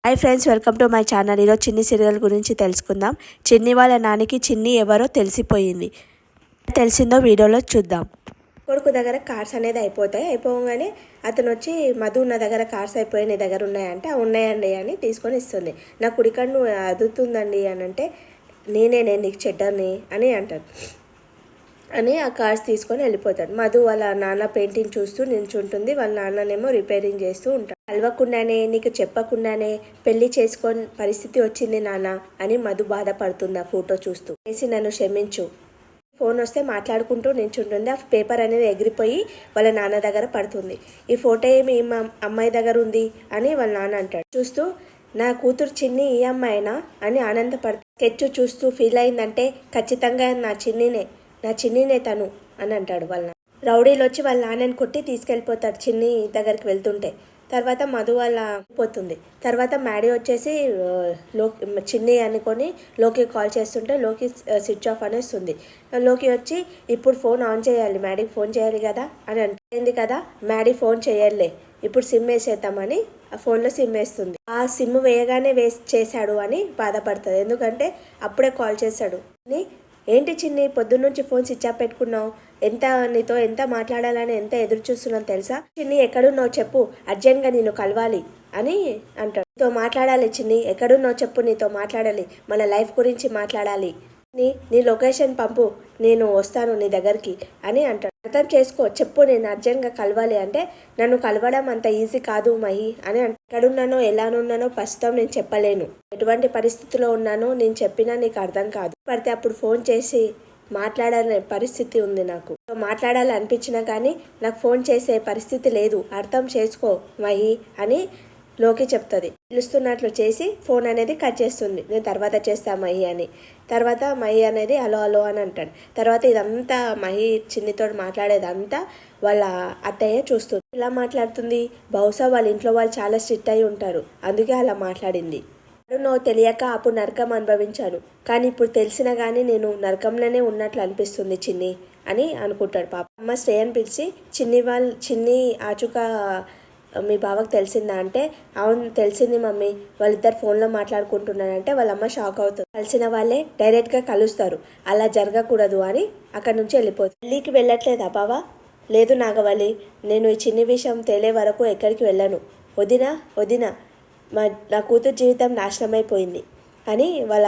Hi friends, welcome to my channel. ఈరోజు చిన్ని serial గురించి తెలుసుకుందాం. చిన్ని వాళ్ళ నాన్నకి చిన్ని ఎవరో తెలిసిపోయింది. తెలిసిందో వీడియోలో చూద్దాం. కొడుకు దగ్గర కార్స్ అనేది అయిపోగానే అతను వచ్చి మధు నా దగ్గర కార్స్ అయిపోయి నీ దగ్గర ఉన్నాయంటే ఉన్నాయండి అని తీసుకొని ఇస్తుంది. నా కుడికన్ను అదుతుందండి అని అంటే నేనే నీకు చెడ్డని అని అంటారు అని ఆ కార్స్ తీసుకొని వెళ్ళిపోతాడు. మధు వాళ్ళ నాన్న పెయింటింగ్ చూస్తూ నిల్చుంటుంది. వాళ్ళ నాన్ననేమో రిపేరింగ్ చేస్తూ ఉంటాడు. కలవకుండానే నీకు చెప్పకుండానే పెళ్లి చేసుకొని పరిస్థితి వచ్చింది నాన్న అని మధు బాధపడుతుంది ఆ ఫోటో చూస్తూ. చేసి నన్ను క్షమించు. ఫోన్ వస్తే మాట్లాడుకుంటూ నిల్చుంటుంది. ఆ పేపర్ అనేది ఎగిరిపోయి వాళ్ళ నాన్న దగ్గర పడుతుంది. ఈ ఫోటో ఏమి మా అమ్మాయి దగ్గర ఉంది అని వాళ్ళ నాన్న అంటాడు. చూస్తూ నా కూతురు చిన్ని ఈ అమ్మాయినా అని ఆనందపడుతుంది. స్కెచ్ చూస్తూ ఫీల్ అయిందంటే ఖచ్చితంగా నా చిన్నినే తను అని అంటాడు వాళ్ళ నాన్న. రౌడీలు వచ్చి వాళ్ళ నాన్నని కొట్టి తీసుకెళ్ళిపోతాడు చిన్ని దగ్గరికి వెళ్తుంటే. తర్వాత మధు వాళ్ళ పోతుంది. తర్వాత మ్యాడీ వచ్చేసి చిన్ని అనుకొని లోకి కాల్ చేస్తుంటే లోకి స్విచ్ ఆఫ్ అనేస్తుంది. లోకి వచ్చి ఇప్పుడు ఫోన్ ఆన్ చేయాలి, మ్యాడీకి ఫోన్ చేయాలి కదా అని అంటుంది. కదా మ్యాడీ ఫోన్ చేయలే, ఇప్పుడు సిమ్ వేసేద్దామని ఆ ఫోన్లో సిమ్ వేస్తుంది. ఆ సిమ్ వేయగానే చేశాడు అని బాధపడుతుంది. ఎందుకంటే అప్పుడే కాల్ చేశాడు. ఏంటి చిన్ని పొద్దున్నుంచి ఫోన్ స్విచ్ ఆఫ్ పెట్టుకున్నావు, నీతో ఎంత మాట్లాడాలని ఎంత ఎదురు చూస్తున్నాను తెలుసా? చిన్ని ఎక్కడున్నావు చెప్పు, అర్జెంట్గా నేను కలవాలి అని అంటాడు. నీతో మాట్లాడాలి చిన్ని, ఎక్కడున్నావు చెప్పు, నీతో మాట్లాడాలి, మన లైఫ్ గురించి మాట్లాడాలి, నీ లొకేషన్ పంపు, నేను వస్తాను నీ దగ్గరికి అని అంటాడు. అర్థం చేసుకో చెప్పు, నేను అర్జెంట్గా కలవాలి అంటే నన్ను కలవడం అంత ఈజీ కాదు మహి అని ఎక్కడున్నానో ఎలానున్నానో ప్రస్తుతం నేను చెప్పలేను, ఎటువంటి పరిస్థితిలో ఉన్నానో నేను చెప్పినా నీకు అర్థం కాదు. పడితే అప్పుడు ఫోన్ చేసి మాట్లాడాలనే పరిస్థితి ఉంది. నాకు మాట్లాడాలి అనిపించినా కానీ నాకు ఫోన్ చేసే పరిస్థితి లేదు, అర్థం చేసుకో మహి అని లోకి చెప్తుంది. పిలుస్తున్నట్లు చేసి ఫోన్ అనేది కట్ చేస్తుంది. నేను తర్వాత చేస్తా మహి అని. తర్వాత మహి అనేది హలో అని అంటాడు. తర్వాత ఇదంతా మహి చిన్నితో మాట్లాడేదంతా వాళ్ళ అత్తయ్య చూస్తుంది. ఇలా మాట్లాడుతుంది, బహుశా వాళ్ళ ఇంట్లో వాళ్ళు చాలా స్ట్రిక్ట్ అయి ఉంటారు, అందుకే అలా మాట్లాడింది. నువ్వు తెలియక అప్పుడు నరకం అనుభవించాను, కానీ ఇప్పుడు తెలిసినా కానీ నేను నరకంలోనే ఉన్నట్లు అనిపిస్తుంది చిన్ని అని అనుకుంటాడు. పాప అమ్మ శ్రేయని పిలిచి చిన్ని ఆచుక మీ బావకు తెలిసిందా అంటే అవును తెలిసింది మమ్మీ, వాళ్ళిద్దరు ఫోన్లో మాట్లాడుకుంటున్నారంటే వాళ్ళమ్మ షాక్ అవుతుంది. కలిసిన వాళ్ళే డైరెక్ట్గా కలుస్తారు, అలా జరగకూడదు అని అక్కడి నుంచి వెళ్ళిపోతుంది. పెళ్ళికి వెళ్ళట్లేదా బావా? లేదు నాగవల్లి, నేను ఈ చిన్ని విషయం తేలే వరకు ఎక్కడికి వెళ్ళను. వదినా నా కూతురు జీవితం నాశనమైపోయింది అని వాళ్ళ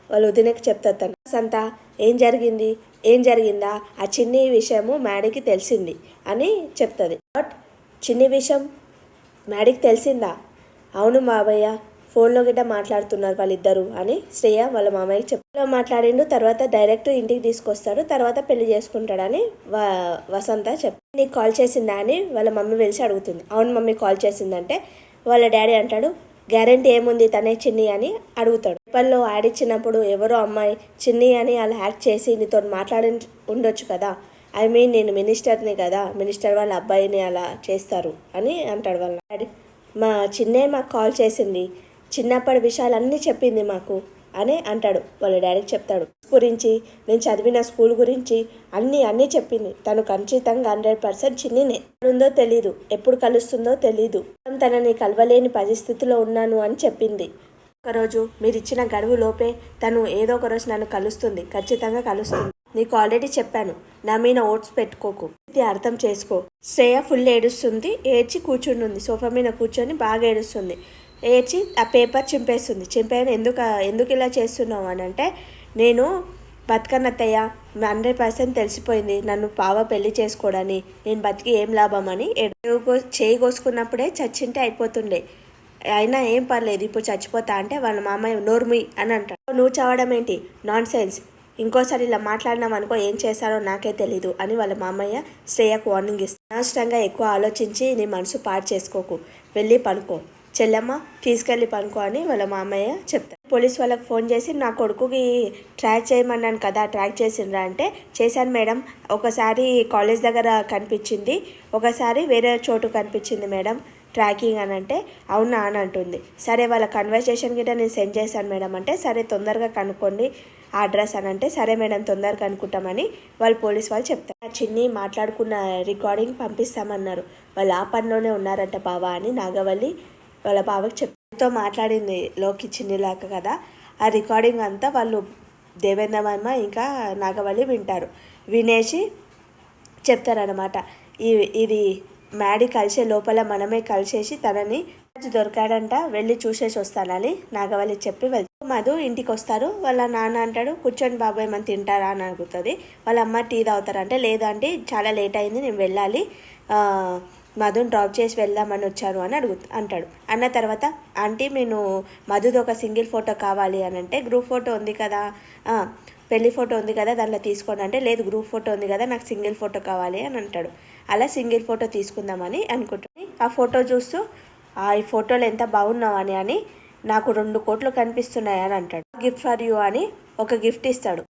వదినకి చెప్తారు. తను సంత ఏం జరిగిందా ఆ చిన్ని విషయము మ్యాడీకి తెలిసింది అని చెప్తుంది. బట్ చిన్ని విషయం మ్యాడీకి తెలిసిందా? అవును మామయ్య, ఫోన్లో గిట్ట మాట్లాడుతున్నారు వాళ్ళిద్దరు అని శ్రేయ వాళ్ళ మామయ్యకి చెప్పలో మాట్లాడిండు. తర్వాత డైరెక్ట్ ఇంటికి తీసుకొస్తాడు, తర్వాత పెళ్లి చేసుకుంటాడని వసంత నీకు కాల్ చేసిందా అని వాళ్ళ మమ్మీ వెలిసి అడుగుతుంది. అవును మమ్మీ కాల్ చేసిందంటే వాళ్ళ డాడీ అంటాడు గ్యారెంటీ ఏముంది తనే చిన్ని అని అడుగుతాడు. పేపర్లో యాడ్ ఇచ్చినప్పుడు ఎవరో అమ్మాయి చిన్ని అని అలా యాక్ట్ చేసి నీతో మాట్లాడి ఉండొచ్చు కదా, నేను మినిస్టర్ని కదా, మినిస్టర్ వాళ్ళ అబ్బాయిని అలా చేస్తారు అని అంటాడు వాళ్ళ డాడీ. మా చిన్నే మాకు కాల్ చేసింది, చిన్నప్పటి విషయాలన్నీ చెప్పింది మాకు అని అంటాడు. వాళ్ళ డాడీకి చెప్తాడు గురించి, నేను చదివిన స్కూల్ గురించి అన్నీ చెప్పింది. తను ఖచ్చితంగా 100% చిన్నినే. ఉందో తెలీదు, ఎప్పుడు కలుస్తుందో తెలీదు, తనని కలవలేని పరిస్థితిలో ఉన్నాను అని చెప్పింది. ఒకరోజు మీరు ఇచ్చిన గడువు లోపే తను ఏదో ఒక రోజు నన్ను కలుస్తుంది, ఖచ్చితంగా కలుస్తుంది. నీకు ఆల్రెడీ చెప్పాను, నా మీద ఓట్స్ పెట్టుకోకు, ఇది అర్థం చేసుకో. శ్రేయ ఫుల్ ఏడుస్తుంది, ఏడ్చి కూర్చుంటుంది, సోఫా మీద కూర్చొని బాగా ఏడుస్తుంది. ఏడ్చి ఆ పేపర్ చింపేస్తుంది. చింపేయని ఎందుకు ఇలా చేస్తున్నావు అని అంటే నేను బతకనత్తయ్య 100% తెలిసిపోయింది నన్ను బావ పెళ్లి చేసుకోవడాన్ని, నేను బతికి ఏం లాభం అని చేయి కోసుకున్నప్పుడే చచ్చింటే అయిపోతుండే, అయినా ఏం పర్లేదు ఇప్పుడు చచ్చిపోతా అంటే వాళ్ళ మామయ్య నోర్మి అని అంటాడు. నువ్వు చావడం ఏంటి, నాన్ సెన్స్, ఇంకోసారి ఇలా మాట్లాడినాం అనుకో ఏం చేశారో నాకే తెలీదు అని వాళ్ళ మామయ్య శ్రేయకు వార్నింగ్ ఇస్తాడు. అనవసరంగా ఎక్కువ ఆలోచించి నీ మనసు పాడు చేసుకోకు, వెళ్ళి పనుకో, చెల్లెమ్మ తీసుకెళ్ళి పనుకో అని వాళ్ళ మామయ్య చెప్తారు. పోలీస్ వాళ్ళకి ఫోన్ చేసి నా కొడుకుకి ట్రాక్ చేయమన్నాను కదా, ట్రాక్ చేసిండ్రా అంటే చేశాను మేడం, ఒకసారి కాలేజ్ దగ్గర కనిపించింది, ఒకసారి వేరే చోటు కనిపించింది మేడం ట్రాకింగ్ అని అంటే అవునా అని అంటుంది. సరే వాళ్ళ కన్వర్సేషన్ గిట్ట నేను సెండ్ చేశాను మేడం అంటే సరే తొందరగా కనుక్కోండి ఆ అడ్రస్ అని అంటే సరే మేడం తొందరగా కనుక్కుంటామని వాళ్ళు పోలీస్ వాళ్ళు చెప్తారు. చిన్ని మాట్లాడుకున్న రికార్డింగ్ పంపిస్తామన్నారు, వాళ్ళు ఆ పనిలోనే ఉన్నారంట బావా అని నాగవల్లి వాళ్ళ బావకి చెప్తారు. తో మాట్లాడింది లోకి చిన్నిలాక కదా, ఆ రికార్డింగ్ అంతా వాళ్ళు దేవేంద్ర వర్మ ఇంకా నాగవల్లి వింటారు. వినేసి చెప్తారనమాట, ఇది మ్యాడీ కలిసే లోపల మనమే కలిసేసి తనని దొరికాడంట, వెళ్ళి చూసేసి వస్తానని నాగవల్లి చెప్పి వెళ్తారు. మధు ఇంటికి వస్తారు. వాళ్ళ నాన్న అంటాడు, కూర్చొని బాబాయ్ ఏమని తింటారా అని అడుగుతుంది. వాళ్ళ అమ్మ టీ తాగుతారంటే, లేదంటే చాలా లేట్ అయింది, నేను వెళ్ళాలి, మధుని డ్రాప్ చేసి వెళ్దామని వచ్చాను అని అంటాడు. అన్న తర్వాత, ఆంటీ నేను మధుది ఒక సింగిల్ ఫోటో కావాలి అని అంటే, గ్రూప్ ఫోటో ఉంది కదా, పెళ్లి ఫోటో ఉంది కదా దాంట్లో తీసుకోండి అంటే, లేదు గ్రూప్ ఫోటో ఉంది కదా నాకు సింగిల్ ఫోటో కావాలి అని అంటాడు. అలా సింగిల్ ఫోటో తీసుకుందామని అనుకుంటుంది. ఆ ఫోటో చూస్తూ, ఈ ఫోటోలు ఎంత బాగున్నావని అని, నాకు 2 కోట్లు కనిపిస్తున్నాయి అని అంటాడు. గిఫ్ట్ ఫర్ యూ అని ఒక గిఫ్ట్ ఇస్తాడు.